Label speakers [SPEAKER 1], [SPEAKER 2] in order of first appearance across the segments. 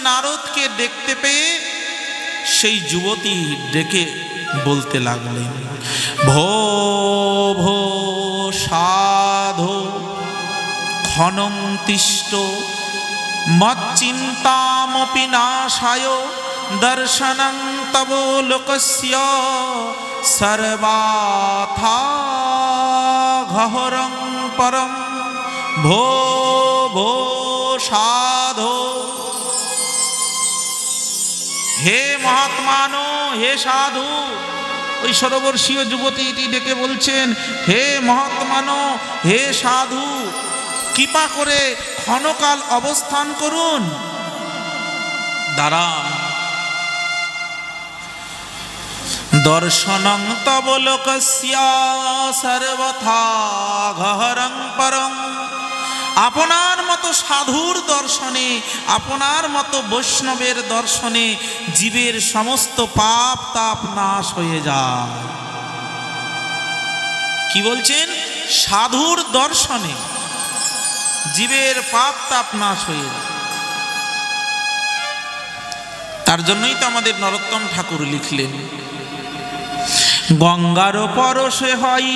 [SPEAKER 1] নারদকে দেখতে পেয়ে সেই যুবতী ডেকে বলতে লাগলেন, ভো ভো সাধো ক্ষণং তিষ্ঠ মচ্চিন্তামপি নাশায় দর্শনং তব লোকস্য সর্বাথা ঘহরং পরম ভো ভো সাধো। হে মহাত্মানো, হে সাধু, ওই সরোবর্ষীয় যুবতীটি ডেকে বলছেন, হে মহাত্মানো, হে সাধু, কৃপা করে ক্ষণকাল অবস্থান করুন, দাঁড়ান। দর্শনং তব লোকস্য সর্বথা ঘহরং পরং। আপনার মতো সাধুর দর্শনে, আপনার মতো বৈষ্ণবের দর্শনে জীবের সমস্ত পাপ তাপ নাশ হয়ে যায়। কি বলছেন? সাধুর দর্শনে জীবের পাপ তাপ নাশ হয়ে যায়। তার জন্যই তো আমাদের নরোত্তম ঠাকুর লিখলেন, গঙ্গার পরশে হই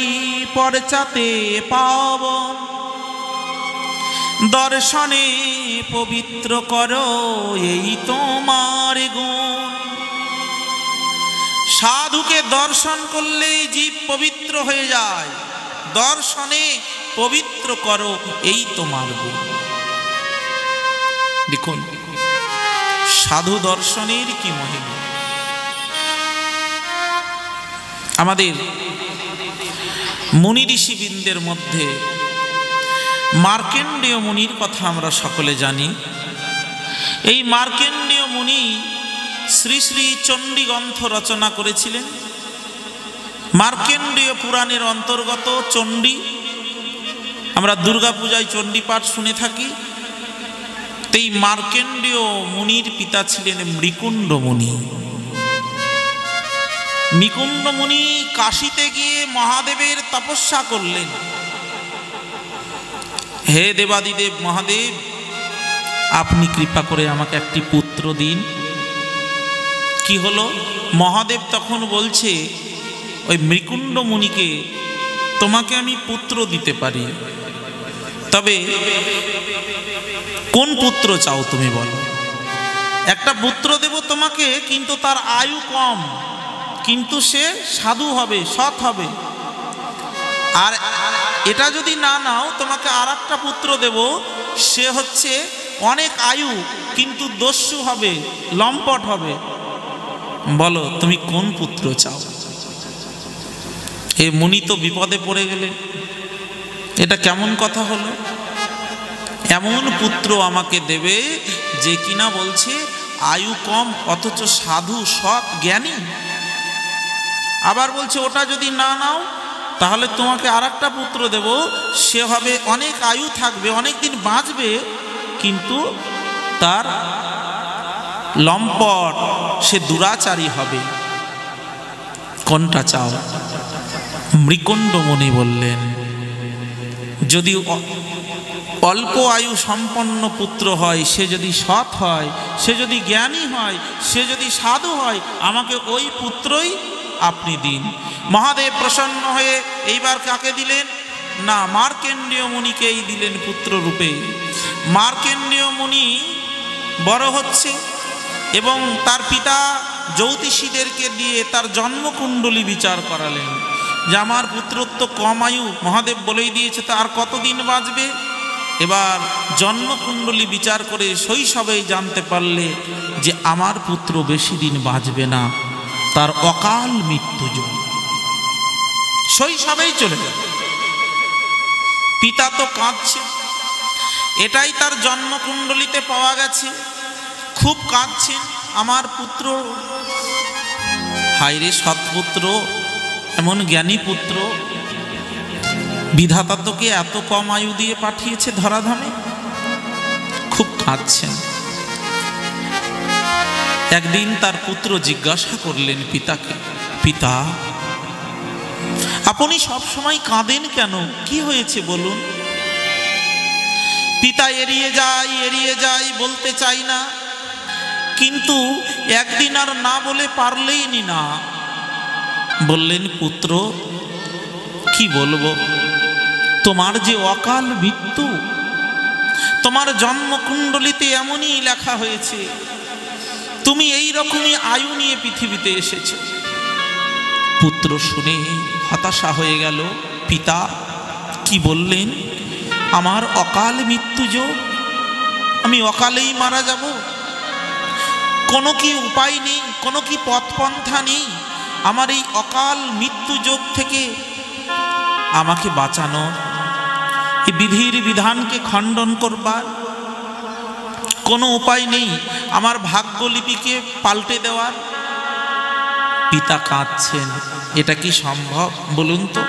[SPEAKER 1] পরচাতে পাবন, দর্শনে পবিত্র করো এই তোমার গুণ। সাধুকে দর্শন করলেই জীব পবিত্র হয়ে যায়, দর্শনে পবিত্র করো এই তোমার গুণ। দেখুন সাধু দর্শনের কি মহিমা। আমাদের মুনি ঋষিবৃন্দের মধ্যে মার্কেন্ডেয় মুনির কথা আমরা সকলে জানি। এই মার্কেন্ডেয় মুনি শ্রী শ্রী চণ্ডী গ্রন্থ রচনা করেছিলেন। মার্কেন্ডেয় পুরাণের অন্তর্গত চণ্ডী, আমরা দুর্গা পূজায় চণ্ডী পাঠ শুনে থাকি। এই মার্কেন্ডেয় মুনির পিতা ছিলেন মৃকুণ্ড মুনি। মৃকুণ্ড মুনি কাশীতে গিয়ে মহাদেবের তপস্যা করলেন, হে দেবাদিদেব মহাদেব, আপনি কৃপা করে আমাকে একটি পুত্র দিন। কি হলো? মহাদেব তখন বলছে ওই মৃকুণ্ড মুনিকে, তোমাকে আমি পুত্র দিতে পারি, তবে কোন পুত্র চাও তুমি বলো। একটা পুত্র দেব তোমাকে, কিন্তু তার আয়ু কম, কিন্তু সে সাধু হবে, সৎ হবে। আর এটা যদি না নাও, তোমাকে আর একটা পুত্র দেব, সে হচ্ছে অনেক আয়ু কিন্তু দস্যু হবে, লম্পট হবে। বলো তুমি কোন পুত্র চাও। এ মুনি তো বিপদে পড়ে গেলে, এটা কেমন কথা হলো? এমন পুত্র আমাকে দেবে যে কিনা বলছে আয়ু কম অথচ সাধু সৎ জ্ঞানী। আবার বলছে ওটা যদি না নাও তাহলে তোমাকে আর একটা পুত্র দেব, সে হবে অনেক আয়ু থাকবে, অনেক দিন বাঁচবে, কিন্তু তার লম্পট, সে দুরাচারী হবে। কোনটা চাও? মৃকুণ্ড মুনি বললেন, যদি অল্প আয়ু সম্পন্ন পুত্র হয়, সে যদি সৎ হয়, সে যদি জ্ঞানী হয়, সে যদি সাধু হয়, আমাকে ওই পুত্রই আপনি দিন। মহাদেব প্রসন্ন হয়ে এইবার কাকে দিলেন? না, মার্কেন্ডেয় মুনিকেই দিলেন পুত্র রূপে। মার্কেন্ডেয় মুনি বড় হচ্ছে এবং তার পিতা জ্যোতিষীদেরকে দিয়ে তার জন্মকুণ্ডলী বিচার করালেন যে আমার পুত্রর তো কম আয়ু, মহাদেব বলেই দিয়েছে, তো আর কতদিন বাঁচবে। এবার জন্মকুণ্ডলী বিচার করে শৈশবেই জানতে পারলে যে আমার পুত্র বেশি দিন বাঁচবে না, তার অকাল মৃত্যু শৈশবেই চলে যাবে। পিতা তো কাঁদছে, এটাই তার জন্মকুণ্ডলীতে পাওয়া গেছে, খুব কাঁদছেন, আমার পুত্র, হায়রে সৎপুত্র, এমন জ্ঞানী পুত্র, বিধাতা তোকে এত কম আয়ু দিয়ে পাঠিয়েছে ধরাধামে। খুব কাঁদছেন। একদিন তার পুত্র জিজ্ঞাসা করলেন পিতাকে, পিতা আপনি সব সময় কাঁদেন কেন, কি হয়েছে বলুন। পিতা এড়িয়ে যায় বলতে চাই না। কিন্তু একদিন আর না বলে পারলেই না, বললেন পুত্র কি বলবো, তোমার যে অকাল মৃত্যু, তোমার জন্মকুণ্ডলিতে এমনই লেখা হয়েছে, তুমি এই রকমই আয়ু নিয়ে পৃথিবীতে এসেছ। পুত্র শুনে হতাশা হয়ে গেল। পিতা কি বললেন, আমার অকাল মৃত্যু যোগ, আমি অকালেই মারা যাব, কোনো কি উপায় নেই, কোনো কি পথপন্থা নেই আমার এই অকাল মৃত্যু যোগ থেকে আমাকে বাঁচানো, এই বিধির বিধানকে খণ্ডন করবার কোনো উপায় নেই, আমার ভাগ্যলিপিকে পাল্টে দেওয়ার? পিতা কাঁদছেন। এটা কি সম্ভব বলুন তো?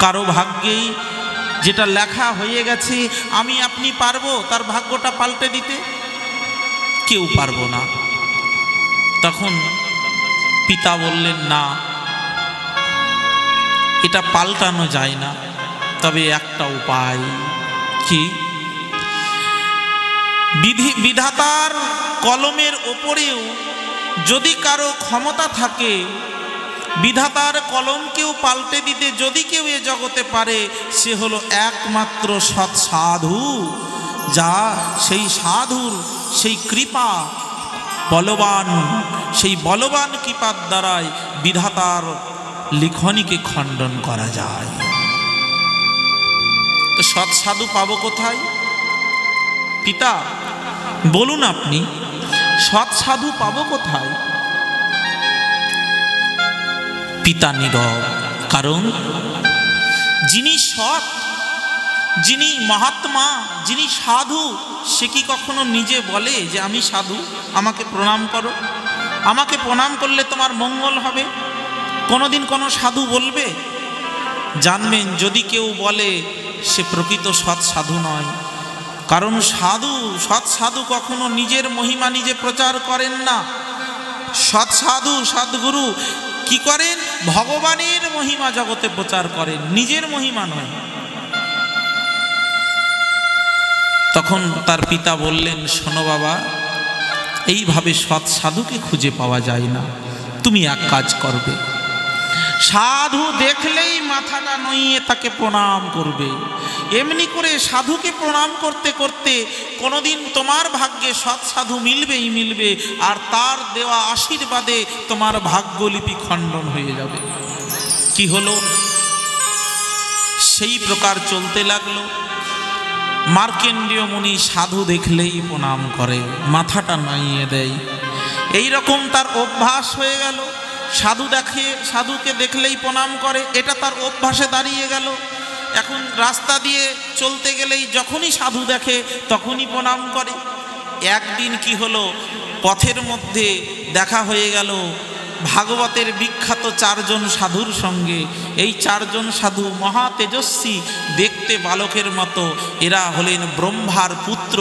[SPEAKER 1] কারো ভাগ্যেই যেটা লেখা হয়ে গেছে আমি আপনি পারবো তার ভাগ্যটা পাল্টে দিতে? কেউ পারবো না। তখন পিতা বললেন, না, এটা পাল্টানো যায় না, তবে একটা উপায়। কি? বিধাতার কলমের ওপরেও যদি কারো ক্ষমতা থাকে, বিধাতার কলমকেও পাল্টে দিতে যদি কেউ এ জগতে পারে, সে হলো একমাত্র সৎ সাধু, যা সেই সাধুর সেই কৃপা বলবান, সেই বলবান কৃপার দ্বারাই বিধাতার লিখনীকে খণ্ডন করা যায়। তো সৎ সাধু পাবো কোথায়? পিতা বলুন আপনি, সৎ সাধু পাবো কোথায়? পিতা নীরব। কারণ যিনি সৎ, যিনি মহাত্মা, যিনি সাধু, সে কি কখনো নিজে বলে যে আমি সাধু, আমাকে প্রণাম করো, আমাকে প্রণাম করলে তোমার মঙ্গল হবে? কোনোদিন কোনো সাধু বলবে? জানবেন, যদি কেউ বলে সে প্রকৃত সৎ সাধু নয়। কারণ সাধু, সৎ সাধু কখনো নিজের মহিমা নিজে প্রচার করেন না। সৎ সাধু, সদ্গুরু কি করেন? ভগবানের মহিমা জগতে প্রচার করেন, নিজের মহিমা নয়। তখন তার পিতা বললেন, শোনো বাবা, এইভাবে সৎ সাধুকে খুঁজে পাওয়া যায় না। তুমি এক কাজ করবে, সাধু দেখলেই মাথাটা নইয়ে তাকে প্রণাম করবে। এমনি করে সাধুকে প্রণাম করতে করতে কোনোদিন তোমার ভাগ্যে সৎ সাধু মিলবেই মিলবে, আর তার দেওয়া আশীর্বাদে তোমার ভাগ্যলিপি খণ্ডন হয়ে যাবে। কি হলো? সেই প্রকার চলতে লাগলো। মার্কেন্ডীয় মুনি সাধু দেখলেই প্রণাম করে, মাথাটা নাইয়ে দেয়। এই রকম তার অভ্যাস হয়ে গেল। সাধু দেখে, সাধুকে দেখলেই প্রণাম করে, এটা তার অভ্যাসে দাঁড়িয়ে গেল। এখন রাস্তা দিয়ে চলতে গেলেই যখনই সাধু দেখে তখনই প্রণাম করে। একদিন কি হলো, পথের মধ্যে দেখা হয়ে গেল ভাগবতের বিখ্যাত চারজন সাধুর সঙ্গে। এই চারজন সাধু মহা তেজস্বী, দেখতে বালকের মতো। এরা হলেন ব্রহ্মার পুত্র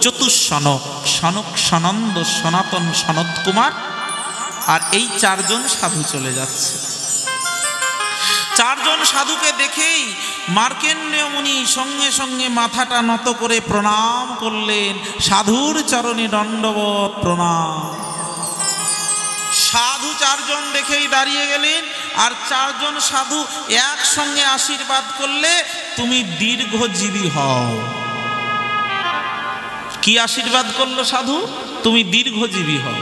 [SPEAKER 1] চতুষ্সনক, সনক, সনন্দ, সনাতন, সনত কুমার। আর এই চারজন সাধু চলে যাচ্ছে। চারজন সাধুকে দেখেই মার্কেন্ডীয় মুনি সঙ্গে সঙ্গে মাথাটা নত করে প্রণাম করলেন। সাধুর চরণে দণ্ডবৎ প্রণাম। সাধু চারজন দেখেই দাঁড়িয়ে গেলেন, আর চারজন সাধু একসঙ্গে আশীর্বাদ করলে, তুমি দীর্ঘজীবী হও। কি আশীর্বাদ করলো সাধু? তুমি দীর্ঘজীবী হও।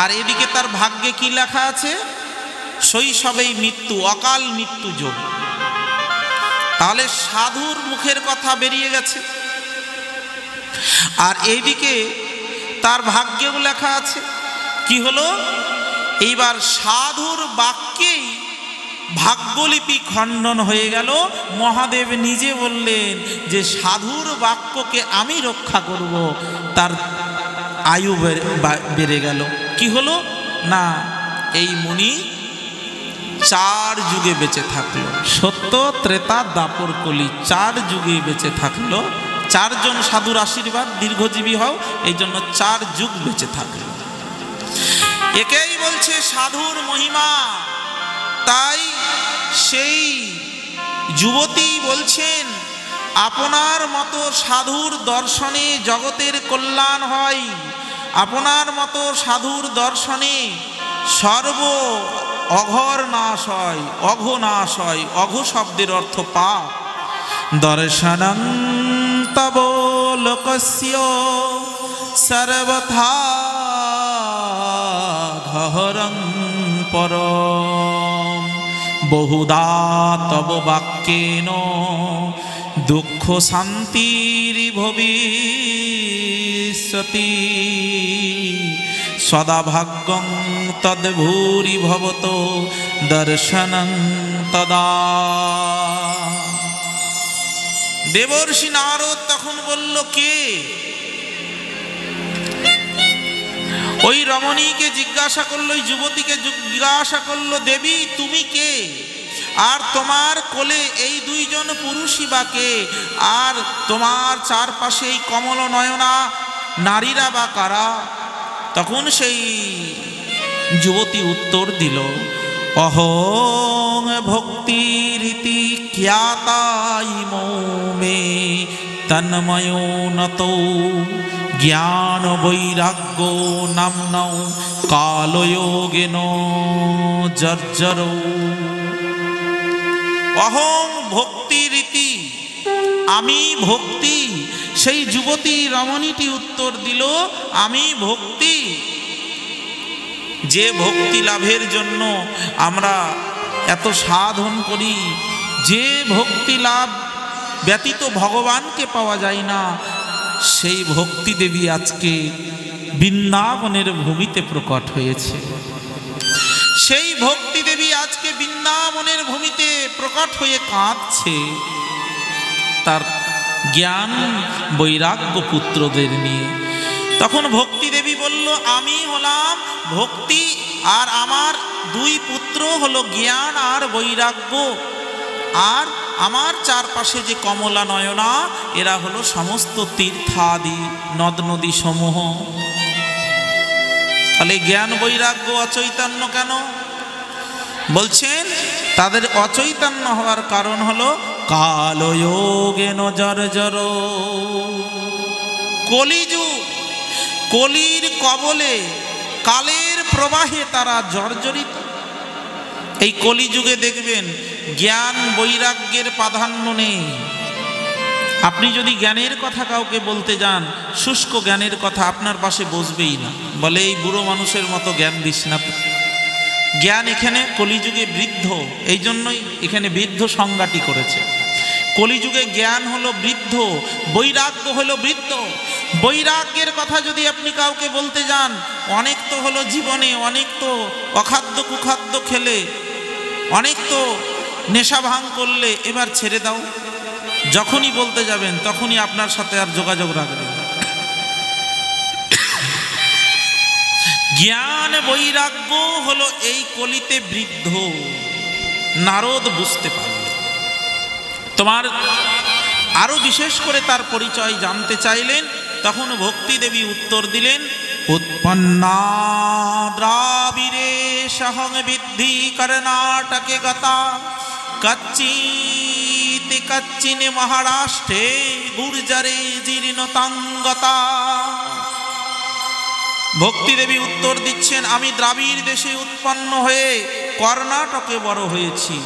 [SPEAKER 1] আর এদিকে তার ভাগ্যে কি লেখা আছে? শৈশবেই মৃত্যু, অকাল মৃত্যু যোগ। তাহলে সাধুর মুখের কথা বেরিয়ে গেছে, আর এইদিকে তার ভাগ্যেও লেখা আছে। কি হলো? এইবার সাধুর বাক্যেই ভাগ্যলিপি খণ্ডন হয়ে গেল। মহাদেব নিজে বললেন যে সাধুর বাক্যকে আমি রক্ষা করব। তার আয়ু বেড়ে গেল। কি হলো না, এই মুনি 4 যুগে বেঁচে থাকলো। সত্য, ত্রেতা, দাপর, কলি, 4 যুগে বেঁচে থাকলো। 4 জন সাধুর আশীর্বাদ, দীর্ঘজীবী হও, এই জন্য 4 যুগ বেঁচে থাকলো। একেই বলছে সাধুর মহিমা। তাই সেই যুবতী বলছেন, আপনার মতো সাধুর দর্শনে জগতের কল্যাণ হয়, আপনার মতো সাধুর দর্শনে সর্ব অঘর নাশ হয়, অঘ নাশ হয়। অঘ শব্দের অর্থ পাপ। দর্শনং তব লোকস্য সর্বথা ঘহরং পরম বহুধা তব বাক্যেন দুঃখ শান্তির ভবিষ্যতি সদা ভাগ্যং তদ্ভূরি ভবত দর্শনং তদা। দেবর্ষি নারদ তখন বলল, কে? ওই রমণীকে জিজ্ঞাসা করলো, ওই যুবতীকে জিজ্ঞাসা করলো, দেবী তুমি কে? আর তোমার কোলে এই দুইজন পুরুষই বা কে? আর তোমার চারপাশে এই কমল নয়না নারীরা বা কারা? তখন সেই যুবতী উত্তর দিল, অহং ভক্তি রীতি খ্যাতাই মৌমে তন্ময় নত জ্ঞান বৈরাগ্য নামনৌ কালয়োগেন জর্জর। অহং ভক্তি রীতি, আমি ভক্তি। সেই যুবতী রমণীটি উত্তর দিল, আমি ভক্তি। যে ভক্তি লাভের জন্য আমরা এত সাধন করি, যে ভক্তি লাভ ব্যতীত ভগবানকে পাওয়া যায় না, সেই ভক্তি দেবী আজকে বৃন্দাবনের ভূমিতে প্রকট হয়েছে। সেই ভক্তি দেবী আজকে বৃন্দাবনের ভূমিতে প্রকট হয়ে কাঁদছে তার জ্ঞান বৈরাগ্য পুত্রদের নিয়ে। তখন ভক্তি দেবী বলল, আমি হলাম ভক্তি, আর আমার দুই পুত্র হলো জ্ঞান আর বৈরাগ্য, আর আমার চারপাশে যে কমলা নয়না এরা হলো সমস্ত তীর্থাদি নদ নদী সমূহ। তাহলে জ্ঞান বৈরাগ্য অচৈতন্য কেন? বলছেন তাদের অচৈতন্য হওয়ার কারণ হলো কালয়োগেন জর্জর। কলিযুগ, কলির কবলে, কালের প্রবাহে তারা জর্জরিত। এই কলিযুগে দেখবেন জ্ঞান বৈরাগ্যের প্রাধান্য নেই। আপনি যদি জ্ঞানের কথা কাউকে বলতে যান, শুষ্ক জ্ঞানের কথা আপনার পাশে বসবেই না, বলে এই বুড়ো মানুষের মতো জ্ঞান দিস না। জ্ঞান এখানে কলিযুগে বৃদ্ধ, এই জন্যই এখানে বৃদ্ধ সংজ্ঞাটি করেছে। কলিযুগে জ্ঞান হলো বৃদ্ধ, বৈরাগ্য হলো বৃদ্ধ। বৈরাগ্যের কথা যদি আপনি কাউকে বলতে যান, অনেক তো হলো জীবনে, অনেক তো অখাদ্য কুখাদ্য খেলে, অনেক তো নেশা ভাঙ করলে, এবার ছেড়ে দাও। যখনই বলতে যাবেন তখনই আপনার সাথে আর যোগাযোগ রাখবেন। জ্ঞান বৈরাগ্য হলো এই কলিতে বৃদ্ধ। নারদ বুঝতে পারল। তোমার আরো বিশেষ করে তার পরিচয় জানতে চাইলেন। তখন ভক্তি দেবী উত্তর দিলেন, উৎপন্না দ্রাবিড়ে সহং বিদ্ধি কর্ণাটকে গতা কচ্চিতে কচ্চিনে মহারাষ্ট্রে গুর্জরে জীর্ণতাঙ্গতা। ভক্তি দেবী উত্তর দিচ্ছেন, আমি দ্রাবিড় দেশে উৎপন্ন হয়ে কর্ণাটকে বড় হয়েছি।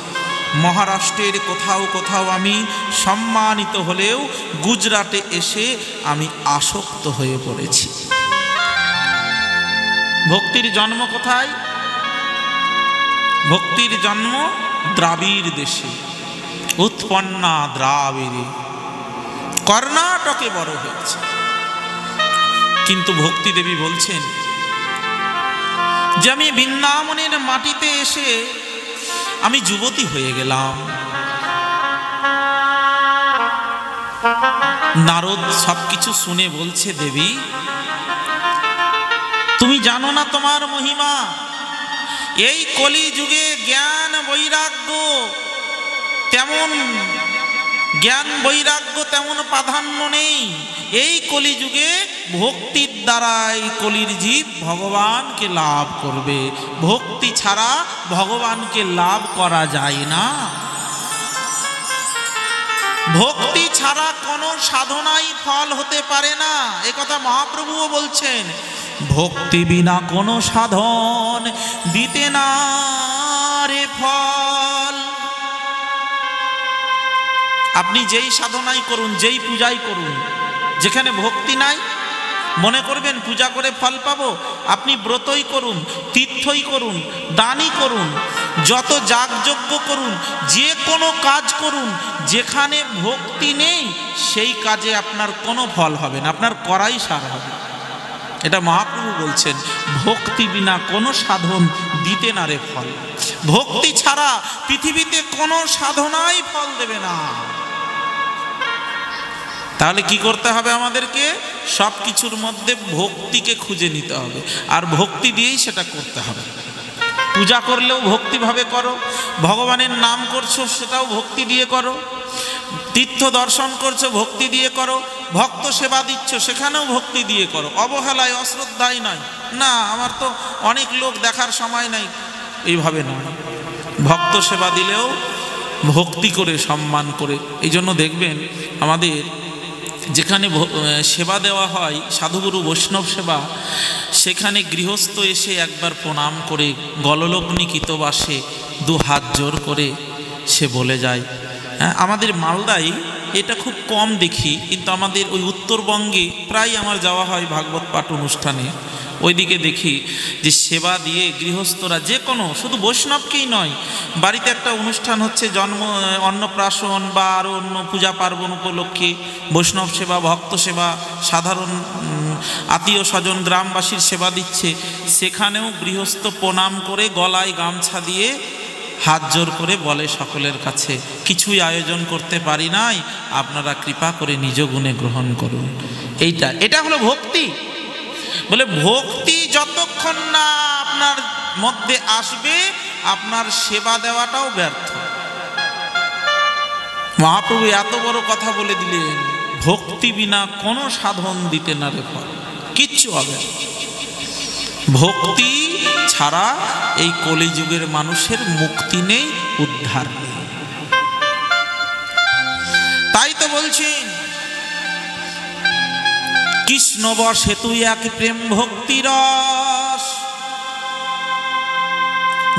[SPEAKER 1] মহারাষ্ট্রের কোথাও কোথাও আমি সম্মানিত হলেও গুজরাটে এসে আমি আসক্ত হয়ে পড়েছি। ভক্তির জন্ম কোথায়? ভক্তির জন্ম দ্রাবিড় দেশে, উৎপন্না দ্রাবিড়ে, কর্ণাটকে বড় হয়েছে। কিন্তু ভক্তি দেবী বলছেন যে আমি বৃন্দাবনের মাটিতে এসে আমি যুবতী হয়ে গেলাম। নারদ সবকিছু শুনে বলছে, দেবী তুমি জানো না তোমার মহিমা। এই কলি যুগে জ্ঞান বৈরাগ্য তেমন প্রাধান্য নেই। এই কলি যুগে ভক্তির দ্বারাই কলির জীব ভগবানকে লাভ করবে। ভক্তি ছাড়া ভগবানকে লাভ করা যায় না। ভক্তি ছাড়া কোনো সাধনাই ফল হতে পারে না। একথা মহাপ্রভুও বলছেন। ভক্তি বিনা কোনো সাধন দিতে না রে ফল। আপনি যেই সাধনাই করুন, যেই পূজাই করুন, যেখানে ভক্তি নাই, মনে করবেন পূজা করে ফল পাবো, আপনি ব্রতই করুন, তীর্থই করুন, দানই করুন, যত যাগযজ্ঞ করুন, যে কোনো কাজ করুন, যেখানে ভক্তি নেই সেই কাজে আপনার কোনো ফল হবে না, আপনার করাই সার হবে। এটা মহাপ্রভু বলছেন, ভক্তি বিনা কোনো সাধন দিতে না রে ফল। ভক্তি ছাড়া পৃথিবীতে কোনো সাধনাই ফল দেবে না। তাহলে কি করতে হবে আমাদেরকে? সব কিছুর মধ্যে ভক্তিকে খুঁজে নিতে হবে, আর ভক্তি দিয়েই সেটা করতে হবে। পূজা করলেও ভক্তিভাবে করো, ভগবানের নাম করছো সেটাও ভক্তি দিয়ে করো, তীর্থ দর্শন করছো ভক্তি দিয়ে করো, ভক্ত সেবা দিচ্ছ সেখানেও ভক্তি দিয়ে করো, অবহেলায় অশ্রদ্ধায় নয়, না আমার তো অনেক লোক দেখার সময় নাই, এইভাবে নয়। ভক্ত সেবা দিলেও ভক্তি করে, সম্মান করে। এই জন্য দেখবেন আমাদের যেখানে সেবা দেওয়া হয়, সাধুগুরু বৈষ্ণব সেবা, সেখানে গৃহস্থ এসে একবার প্রণাম করে গললগ্নিকিত বাসে দু হাত জোর করে সে বলে যায়। আমাদের মালদায় এটা খুব কম দেখি, কিন্তু আমাদের ওই উত্তরবঙ্গে প্রায় আমার যাওয়া হয় ভাগবত পাঠ অনুষ্ঠানে, ওইদিকে দেখি যে সেবা দিয়ে গৃহস্থরা যে কোনো, শুধু বৈষ্ণবকেই নয়, বাড়িতে একটা অনুষ্ঠান হচ্ছে, জন্ম অন্নপ্রাশন বা আরও অন্য পূজা পার্বণ উপলক্ষে বৈষ্ণব সেবা, ভক্ত সেবা, সাধারণ আত্মীয় স্বজন গ্রামবাসীর সেবা দিচ্ছে, সেখানেও গৃহস্থ প্রণাম করে গলায় গামছা দিয়ে হাত জোর করে বলে সকলের কাছে, কিছুই আয়োজন করতে পারি নাই, আপনারা কৃপা করে নিজ গুণে গ্রহণ করুন। এটা হলো ভক্তি। বলে ভক্তি যতক্ষণ না আপনার মধ্যে আসবে, আপনার সেবা দেওয়াটাও ব্যর্থ। মহাপ্রভু এত বড় কথা বলে দিলেন, ভক্তি বিনা কোনো সাধন দিতে না রে ফল, কিচ্ছু হবে না। ভক্তি ছাড়া এই কলিযুগের মানুষের মুক্তি নেই, উদ্ধার নেই। তাই তো বলছেন, কৃষ্ণ বসে তুই এক প্রেম ভক্তি রস,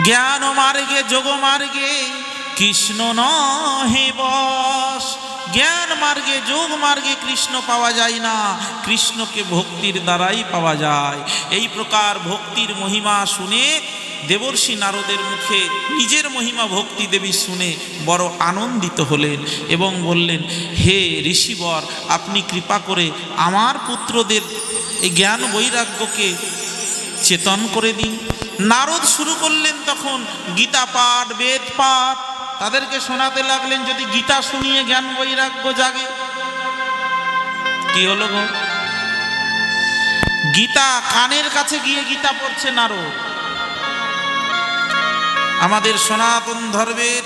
[SPEAKER 1] জ্ঞান মার্গে যোগ মার্গে কৃষ্ণ নহে বস। জ্ঞান মার্গে যোগ মার্গে কৃষ্ণ পাওয়া যায় না, কৃষ্ণকে ভক্তির দ্বারাই পাওয়া যায়। এই প্রকার ভক্তির মহিমা শুনে দেবর্ষি নারদের মুখে নিজের মহিমা ভক্তি দেবী শুনে বড় আনন্দিত হলেন এবং বললেন, হে ঋষিবর, আপনি কৃপা করে আমার পুত্রদের এই জ্ঞান বৈরাগ্যকে চেতন করে দিন। নারদ শুরু করলেন তখন গীতা পাঠ, বেদ পাঠ, তাদেরকে শোনাতে লাগলেন, যদি গীতা শুনিয়ে জ্ঞান বৈরাগ্য জাগে। কি হলো গো? গীতা কানের কাছে গিয়ে গীতা পড়ছে নারদ। আমাদের সনাতন ধর্মের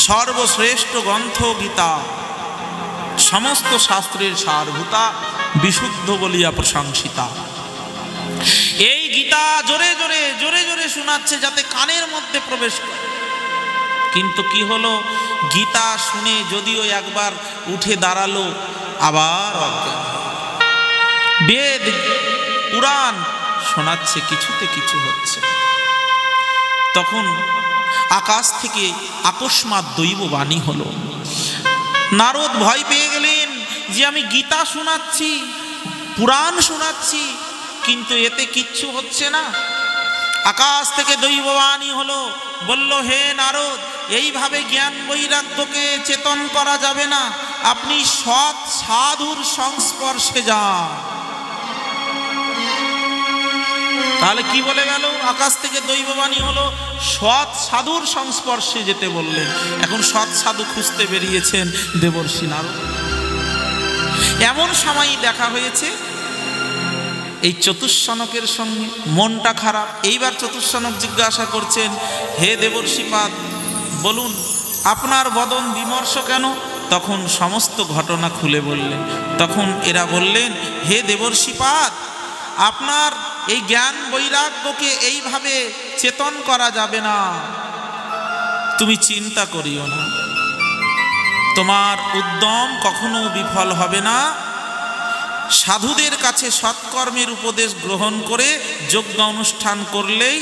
[SPEAKER 1] সর্বশ্রেষ্ঠ গ্রন্থ গীতা, সমস্ত শাস্ত্রের সারভূতা, বিশুদ্ধ বলিয়া প্রশংসিতা। এই গীতা জোরে জোরে জোরে জোরে শোনাচ্ছে যাতে কানের মধ্যে প্রবেশ করে। কিন্তু কি হলো, গীতা শুনে যদিও একবার উঠে দাঁড়ালো, আবার অজ্ঞান। বেদ পুরাণ শোনাচ্ছে, কিছুতে কিছু হচ্ছে। তখন আকাশ থেকে আকস্মাৎ দৈব বাণী হলো। নারদ ভয় পেয়ে গেলেন যে আমি গীতা শোনাচ্ছি, পুরাণ শোনাচ্ছি, কিন্তু এতে কিচ্ছু হচ্ছে না। আকাশ থেকে দৈববাণী হলো, বলল, হে নারদ, এইভাবে জ্ঞান বৈরাগ্যকে চেতন করা যাবে না, আপনি সৎ সাধুর সংস্পর্শে যান। তাহলে কি বলে গেল? আকাশ থেকে দৈববাণী হলো, সৎ সাধুর সংস্পর্শে যেতে বললেন। এখন সৎ সাধু খুঁজতে বেরিয়েছেন দেবর্ষি নারদ। এমন সময়ই দেখা হয়েছে এই চতুষ্সনকের সঙ্গে, মনটা খারাপ। এইবার চতুষ্সনক জিজ্ঞাসা করছেন, হে দেবর্ষিপাদ, বলুন আপনার বদন বিমর্ষ কেন? তখন সমস্ত ঘটনা খুলে বললেন। তখন এরা বললেন, হে দেবর্ষিপাদ, আপনার এই জ্ঞান বৈরাগ্যকে এইভাবে চেতন করা যাবে না, তুমি চিন্তা করিও না, তোমার উদ্যম কখনো বিফল হবে না। সাধুদের কাছে সৎকর্মের উপদেশ গ্রহণ করে যজ্ঞ অনুষ্ঠান করলেই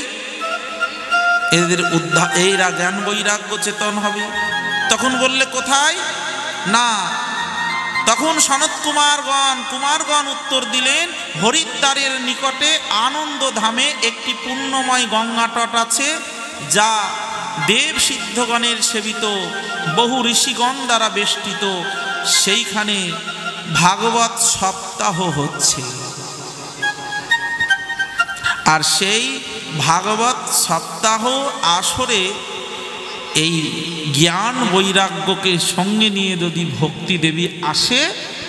[SPEAKER 1] এদের এইরা জ্ঞান বৈরাগ্য চেতন হবে। তখন বললে কোথায়? না, তখন সনত কুমারগণ উত্তর দিলেন, হরিদ্বারের নিকটে আনন্দ ধামে একটি পুণ্যময় গঙ্গাতট আছে, যা দেব সিদ্ধগণের সেবিত, বহু ঋষিগণ দ্বারা বেষ্টিত। সেইখানে ভাগবত সপ্তাহ হচ্ছে। আর সেই ভাগবত সপ্তাহ আসরে এই জ্ঞান বৈরাগ্যকে সঙ্গে নিয়ে যদি ভক্তি দেবী আসে,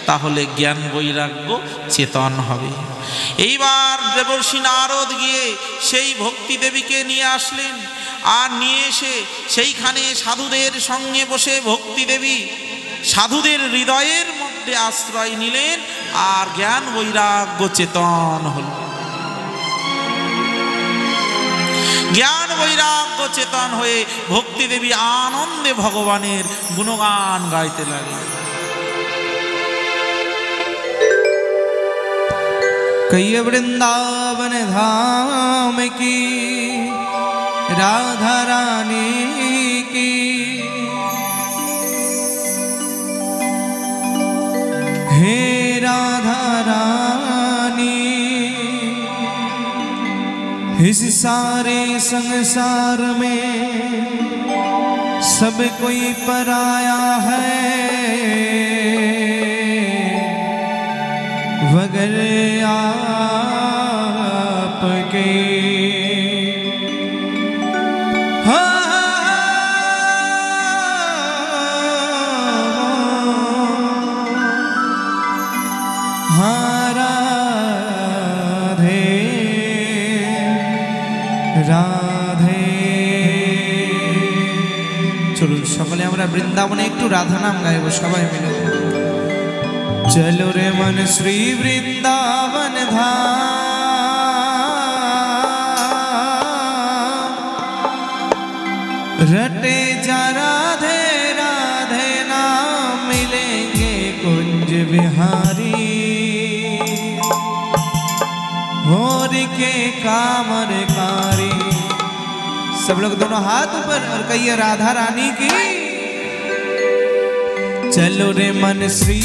[SPEAKER 1] তাহলে জ্ঞান বৈরাগ্য চেতন হবে। এইবার দেবর্ষি নারদ গিয়ে সেই ভক্তি দেবীকে নিয়ে আসলেন, আর নিয়ে এসে সেইখানে সাধুদের সঙ্গে বসে ভক্তি দেবী সাধুদের হৃদয়ের মধ্যে আশ্রয় নিলেন, আর জ্ঞান বৈরাগ্য চেতন হল। জ্ঞান বৈরাগ্য চেতন হয়ে ভক্তি দেবী আনন্দে ভগবানের গুণগান গাইতে লাগলেন।
[SPEAKER 2] कई वृंदावन धाम की राधा रानी की, हे राधा रानी, इस सारे संसार में सब कोई पराया है, वगर आपके राधे राधे। চলুন সকলে আমরা বৃন্দাবনে একটু রাধা নাম গাইব সবাই মিলে। चलो रे मन श्री वृंदावन धाम, रटे जा राधे राधे नाम, मिलेंगे कुंज बिहारी, होर के कामरकारी। सब लोग दोनों हाथ ऊपर और कहिए राधा रानी की। चलो रे मन श्री